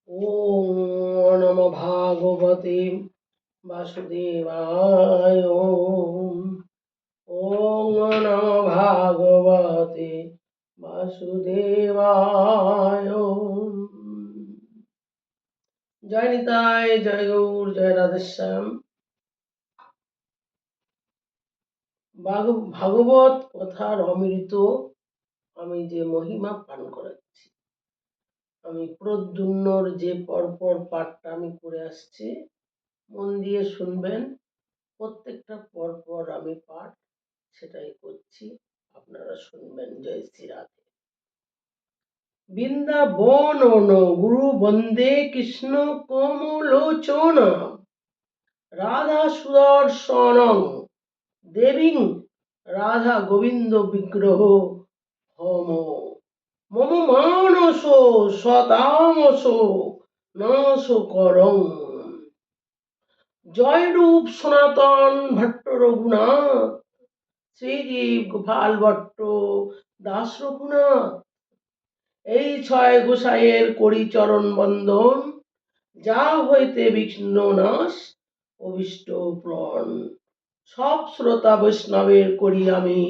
ॐ नमो भागवते वासुदेवाय। ॐ नमो भागवते वासुदेवाय। জয় নিতাই, জয় গৌর, জয় রাধেশ্যাম। ভাগবত কথার অমৃত আমি যে মহিমা পান করাচ্ছি, আমি প্রদ্যুম্নর যে পরপর পাঠটা আমি করে আসছি, মন দিয়ে শুনবেন। প্রত্যেকটা পরপর আমি পাঠ সেটাই করছি, আপনারা শুনবেন। জয় শ্রী রাধে। বৃন্দাবন গুরু বন্দে কৃষ্ণ কমলোচন, রাধা সুদর্শনং দেবীং রাধা গোবিন্দ বিগ্রহ হোম। মম মানস সতামস নাশ করং। জয় রূপ সনাতন ভট্ট রঘুনাথ, শ্রীজীব গোপাল ভট্ট দাস রঘুনাথ। এই ছয় গোসাইয়ের করি চরণ বন্দন, যা হইতে বিঘ্ন নাশ অভিষ্ট প্রণ। সব শ্রোতা বৈষ্ণবের করি আমি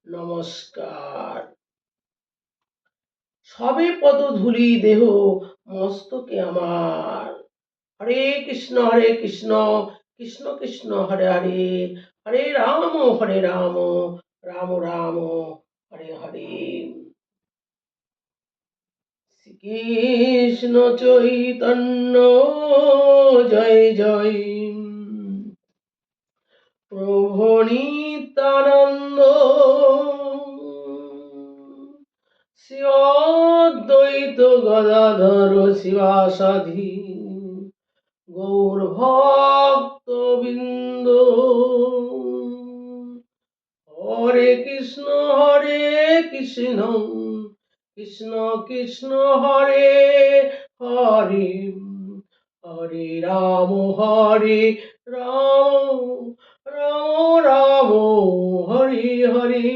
নমস্কার। সবে পদধূলি দেহ মস্তকে আমার। হরে কৃষ্ণ কৃষ্ণ কৃষ্ণ হরে হরে, হরে রাম রাম রাম হরে হরে। শ্রীকৃষ্ণ চৈতন্য জয় জয়, প্রভু নিত্যানন্দ শ্রী অদ্বৈত গদাধর শিবাসাধি গৌর ভক্ত বৃন্দ। হরে কৃষ্ণ কৃষ্ণ কৃষ্ণ হরে হরে, হরে রাম রাম রাম হরে হরে।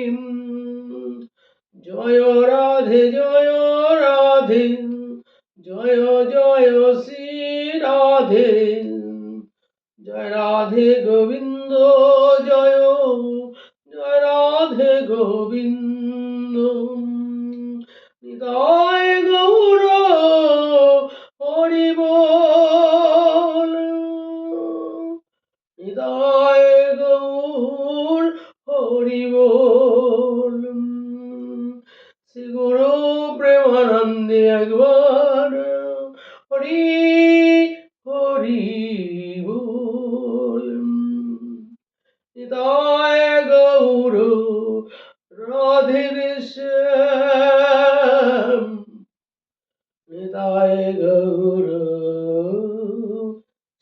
জয় রাধে জয় জয় শ্রী রাধে। জয় রাধে গোবিন্দ, জয় জয় রাধে গোবিন্দ। নিতাই গৌর হরি বল, নিতাই গৌর হরি বল। শ্রী গুরু প্রেমানন্দে একবার হরি হরি বল। নিতাই গৌর রাধে শ্যাম, নিতাই গৌর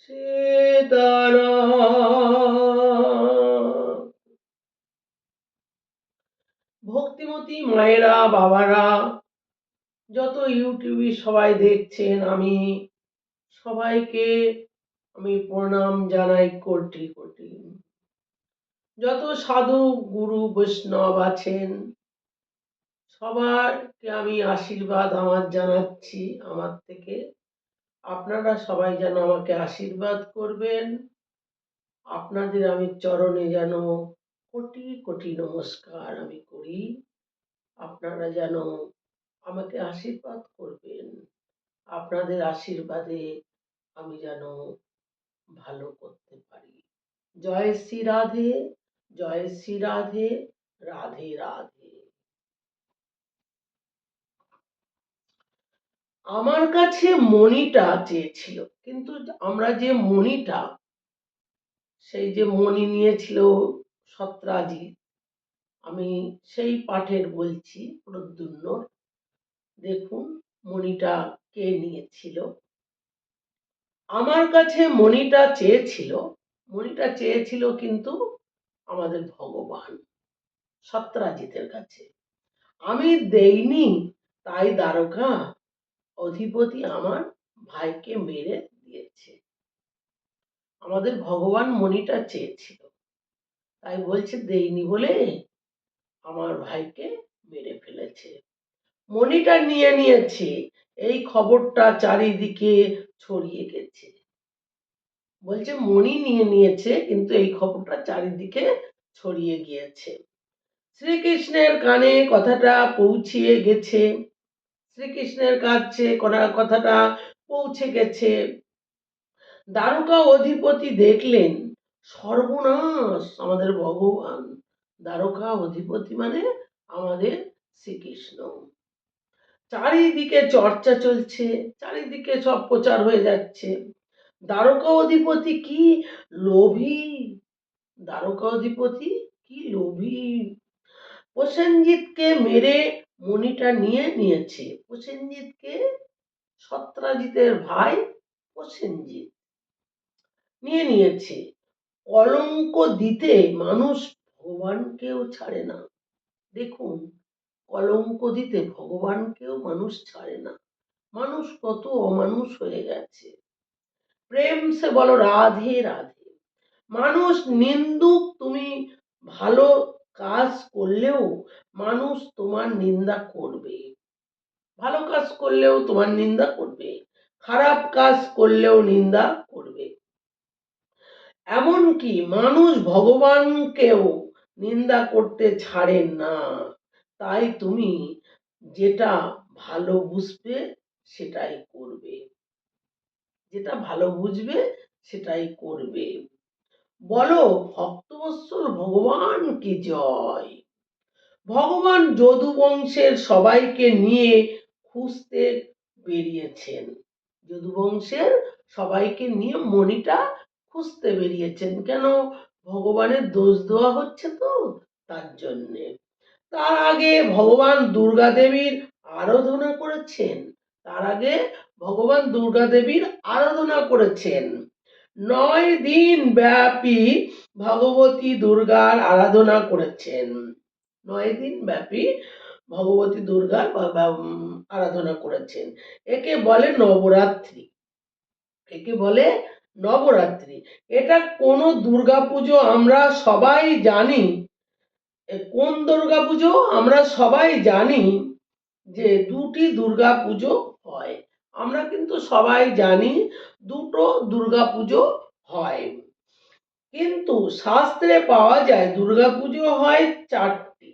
সীতারাম। ভক্তিমতী মায়েরা, বাবারা, যত ইউটিউবে সবাই দেখছেন, আমি সবাইকে আমি প্রণাম জানাই কোটি কোটি। যত সাধু গুরু বৈষ্ণব আছেন, সবাইকে আমি আশীর্বাদ আমার জানাচ্ছি আমার থেকে। আপনারা সবাই যেন আমাকে আশীর্বাদ করবেন। আপনাদের আমি চরণে যেন কোটি কোটি নমস্কার আমি করি। আপনারা যেন আমাকে আশীর্বাদ করবেন। আপনাদের আশীর্বাদে আমি যেন ভালো করতে পারি। জয় শ্রী রাধে, জয় শ্রী রাধে, রাধে রাধে। আমার কাছে মণিটা চেয়েছিল, কিন্তু আমরা যে মণিটা, সেই যে মণি নিয়েছিল সত্রাজিৎ, আমি সেই পাঠের বলছি প্রদ্যুম্নর। দেখুন মণিটা কে নিয়েছিল। আমার কাছে মণিটা চেয়েছিল কিন্তু আমাদের ভগবান সত্রাজিতের কাছে। আমি দেইনি, তাই দ্বারকা অধিপতি আমার ভাইকে মেরে দিয়েছে। আমাদের ভগবান মণিটা চেয়েছিল, তাই বলছে দেইনি বলে আমার ভাইকে মেরে ফেলেছে। মণিটা নিয়েছে, এই খবরটা চারিদিকে ছড়িয়ে গেছে। বলছে মণি নিয়ে নিয়েছে, কিন্তু এই খবরটা চারিদিকে ছড়িয়ে গিয়েছে। শ্রীকৃষ্ণের কানে কথাটা পৌঁছিয়ে গেছে, শ্রীকৃষ্ণের কাছে কথাটা পৌঁছে গেছে। দ্বারকা অধিপতি দেখলেন, সর্বনাশ, আমাদের ভগবান। দ্বারকা অধিপতি মানে আমাদের শ্রীকৃষ্ণ। চারিদিকে চর্চা চলছে, চারিদিকে সব প্রচার হয়ে যাচ্ছে। দ্বারকা অধিপতি কি লোভী, দ্বারকা অধিপতি কি লোভী। প্রসেনজিৎকে মেরে মণিটা নিয়ে নিয়েছে। প্রসেনজিৎকে, সত্রাজিতের ভাই প্রসেনজিৎ নিয়ে নিয়েছে। কলঙ্ক দিতে মানুষ ভগবানকেও ছাড়ে না। দেখুন, কলঙ্ক দিতে ভগবানকেও মানুষ ছাড়ে না। মানুষ কত অমানুষ হয়ে গেছে। প্রেম সে বলো রাধে রাধে। মানুষ নিন্দুক, তুমি ভালো কাজ করলেও মানুষ তোমার নিন্দা করবে, ভালো কাজ করলেও তোমার নিন্দা করবে, খারাপ কাজ করলেও নিন্দা করবে। এমনকি মানুষ ভগবানকেও নিন্দা করতে ছাড়ে না। তাই তুমি যেটা ভালো বুঝবে সেটাই করবে, যেটা ভালো বুঝবে সেটাই করবে। বলো ভক্তবৎসল ভগবান কি জয়। ভগবান যদু বংশের সবাইকে নিয়ে খুঁজতে বেরিয়েছেন। যদু বংশের সবাইকে নিয়ে মণিটা খুঁজতে বেরিয়েছেন। কেন? ভগবানের দোষ দেওয়া হচ্ছে তো, তার জন্যে। তার আগে ভগবান দুর্গা দেবীর আরাধনা করেছেন, তার আগে ভগবান দুর্গা দেবীর আরাধনা করেছেন। 9 দিন ব্যাপী ভগবতী দুর্গার আরাধনা করেছেন। 9 দিন ব্যাপী ভগবতী দুর্গার আরাধনা করেছেন। একে বলে নবরাত্রি, একে বলে নবরাত্রি। এটা কোন দুর্গাপুজো আমরা সবাই জানি। কোন দুর্গাপুজো? আমরা সবাই জানি যে দুটি দুর্গাপুজো হয়। আমরা কিন্তু সবাই জানি দুটো দুর্গাপুজো হয়। কিন্তু শাস্ত্রে পাওয়া যায় দুর্গাপুজো হয় 4টি।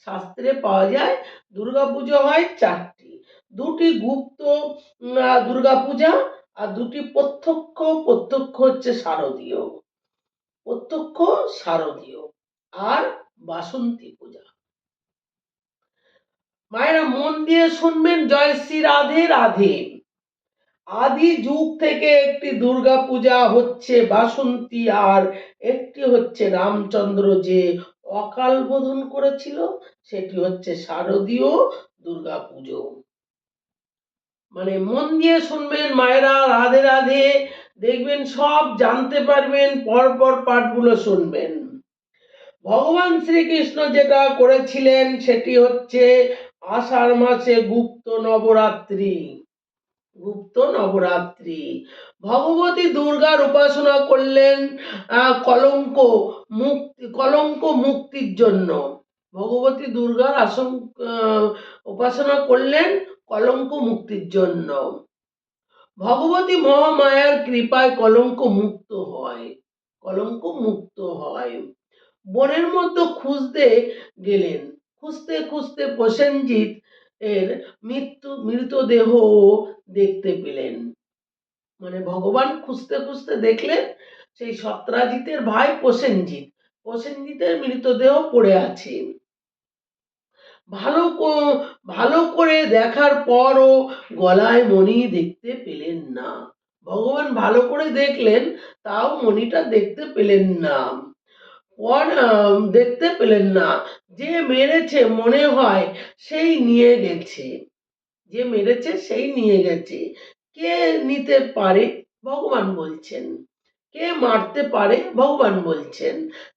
শাস্ত্রে পাওয়া যায় দুর্গাপুজো হয় 4টি। দুটি গুপ্ত দুর্গাপূজা আর দুটি প্রত্যক্ষ। প্রত্যক্ষ হচ্ছে শারদীয়, প্রত্যক্ষ শারদীয় আর বাসন্তী পূজা। মায়েরা মন দিয়ে শুনবেন, জয় শ্রী রাধে রাধে। আদি যুগ থেকে একটি দুর্গা পূজা হচ্ছে বাসন্তী, আর একটি হচ্ছে রামচন্দ্র যে অকাল বোধন করেছিল, সেটি হচ্ছে শারদীয় দুর্গা পুজো। মানে মন দিয়ে শুনবেন মায়েরা, রাধে রাধে, দেখবেন সব জানতে পারবেন। পরপর পাঠগুলো শুনবেন। ভগবান শ্রীকৃষ্ণ যেটা করেছিলেন সেটি হচ্ছে আষাঢ় মাসে গুপ্ত নবরাত্রি। গুপ্ত নবরাত্রি ভগবতী দুর্গার উপাসনা করলেন কলঙ্ক মুক্তির জন্য। ভগবতী দুর্গার উপাসনা করলেন কলঙ্ক মুক্তির জন্য। ভগবতী মহামায়ার কৃপায় কলঙ্ক মুক্ত হয়, কলঙ্ক মুক্ত হয়। বনের মধ্যে খুঁজতে গেলেন, খুঁজতে খুঁজতে প্রসেনজিৎ এর মৃতদেহ দেখতে পেলেন। মানে ভগবান খুঁজতে খুঁজতে দেখলেন সেই সত্রাজিতের ভাই প্রসেনজিৎ, প্রসেনজিতের মৃতদেহ পড়ে আছে। ভালো করে দেখার পরও গলায় মণি দেখতে পেলেন না। ভগবান ভালো করে দেখলেন, তাও মণিটা দেখতে পেলেন না। দেখতে পেলেন না। যে মেরেছে মনে হয় সেই নিয়ে গেছে, যে মেরেছে সেই নিয়ে গেছে। কে নিতে পারে? ভগবান বলছেন। কে মারতে পারে? ভগবান বলছেন।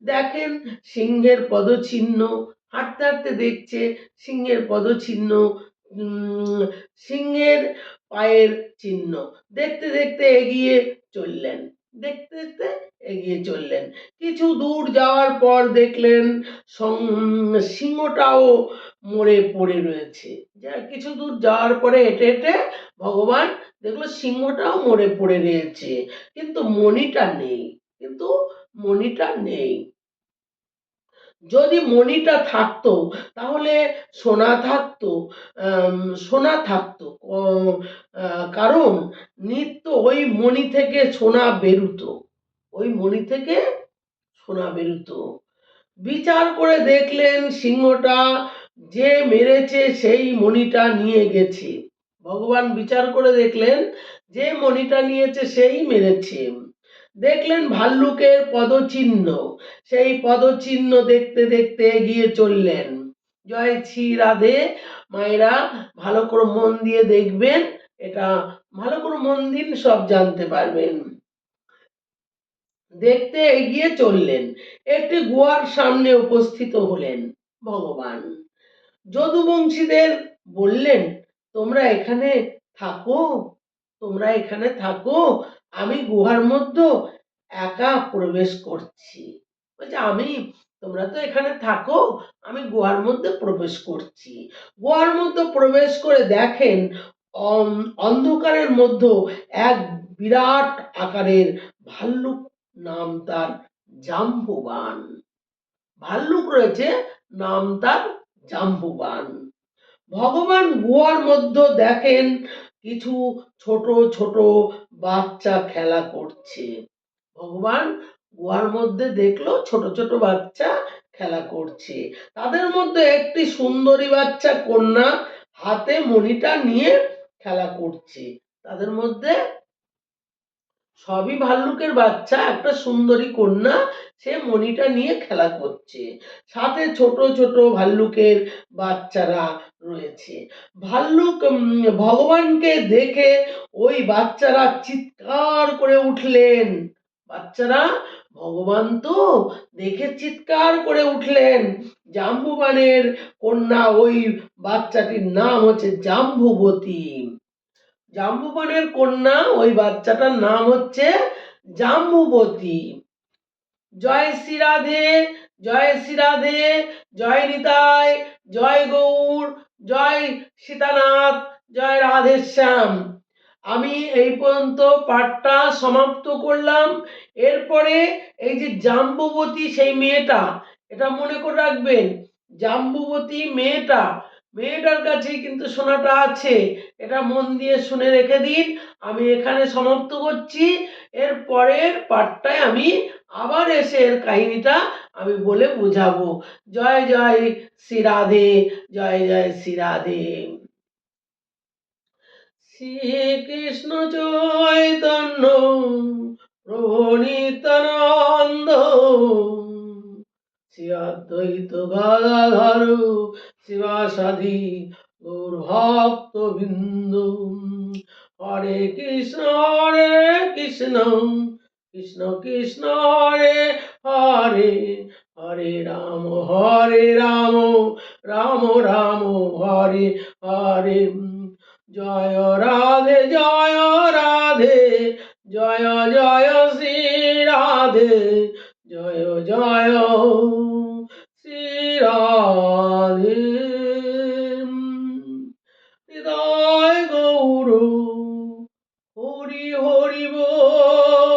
দেখেন সিংহের পদচিহ্ন, হাঁটতে হাঁটতে দেখছে সিংহের পদচিহ্ন, সিংহের পায়ের চিহ্ন। দেখতে দেখতে এগিয়ে চললেন, দেখতে দেখতে এগিয়ে চললেন। কিছু দূর যাওয়ার পর দেখলেন সিংহটাও মরে পড়ে রয়েছে। যা কিছু দূর যাওয়ার পরে হেঁটে হেঁটে ভগবান দেখলো সিংহটাও মরে পড়ে রয়েছে, কিন্তু মণিটা নেই। যদি মণিটা থাকতো তাহলে সোনা থাকতো, সোনা থাকতো, কারণ নিত্য ওই মণি থেকে সোনা বেরুতো, ওই মণি থেকে সোনা বেরুতো। বিচার করে দেখলেন সিংহটা যে মেরেছে সেই মণিটা নিয়ে গেছে। ভগবান বিচার করে দেখলেন যে মণিটা নিয়েছে সেই মেরেছে। দেখলেন ভাল্লুকের পদচিহ্ন, সেই পদচিহ্ন দেখতে দেখতে এগিয়ে চললেন। জয় শ্রী রাধে। মায়েরা ভালো করে মন দিয়ে দেখবেন, এটা ভালো করে মন দিন, সব জানতে পারবেন। দেখতে এগিয়ে চললেন, একটি গুহার সামনে উপস্থিত হলেন ভগবান। যদুবংশীদের বললেন, তোমরা এখানে থাকো, তোমরা এখানে থাকো, আমি গুহার মধ্যে একা প্রবেশ করছি। বলছে তোমরা তো এখানে থাকো, আমি গুহার মধ্যে প্রবেশ করছি। গুহার মধ্যে প্রবেশ করে দেখেন অন্ধকারের মধ্যে এক বিরাট আকারের ভাল্লুক, নাম তার জাম্বুবান। ভাল্লুক রয়েছে, নাম তার জাম্বুবান। ভগবান গুহার মধ্যে দেখেন কিছু ছোট ছোট বাচ্চা খেলা করছে। ভগবান গুহার মধ্যে দেখলো ছোট ছোট বাচ্চা খেলা করছে। তাদের মধ্যে একটি সুন্দরী বাচ্চা কন্যা হাতে মণিটা নিয়ে খেলা করছে। তাদের মধ্যে সবই ভাল্লুকের বাচ্চা, একটা সুন্দরী কন্যা, সে মণিটা নিয়ে খেলা করছে। সাথে ছোট ছোট ভাল্লুকের বাচ্চারা রয়েছে। ভাল্লুক ভগবানকে দেখে ওই বাচ্চারা চিৎকার করে উঠলেন। বাচ্চারা ভগবান তো দেখে চিৎকার করে উঠলেন। জাম্বুবানের কন্যা, ওই বাচ্চাটির নাম হচ্ছে জাম্বুবতী। জাম্বুবানের কন্যা, ওই বাচ্চাটার নাম হচ্ছে জাম্বুবতী। জয় শ্রী রাধে, জয় শ্রী রাধে, জয় নিতাই, জয় গৌর, জয় সীতানাথ, জয় রাধেশ্যাম। আমি এই পর্যন্ত পাঠটা সমাপ্ত করলাম। এরপরে এই যে জাম্বুবতী, সেই মেয়েটা, এটা মনে করে রাখবেন, জাম্বুবতী মেয়েটার কাছে কিন্তু সোনাটা আছে, এটা মন দিয়ে শুনে রেখে দিন। আমি এখানে সমাপ্ত করছি। এর পরের পাঠটায় আমি আবার এসে এর কাহিনীটা আমি বলে বুঝাবো। জয় জয় শ্রী রাধে, জয় জয় শ্রী রাধে। শ্রীকৃষ্ণ চৈতন্য প্রভু নিত্যানন্দ, শ্রী অদ্বৈত গদাধর শিবাসাদি গৌর ভক্ত বৃন্দ। হরে কৃষ্ণ কৃষ্ণ কৃষ্ণ হরে হরে, হরে রাম রাম রাম হরে হরে। জয় রাধে, জয় রাধে, জয় জয় শ্রী রাধে, জয় জয় শ্রী রাধে। হৃদয় গৌর হরি হরি বল,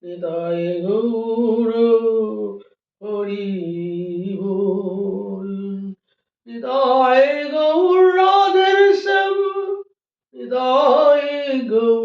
হৃদয় গৌর হরি বল, হৃদয় গৌর রাধের শ্যাম, হৃদয় গৌর।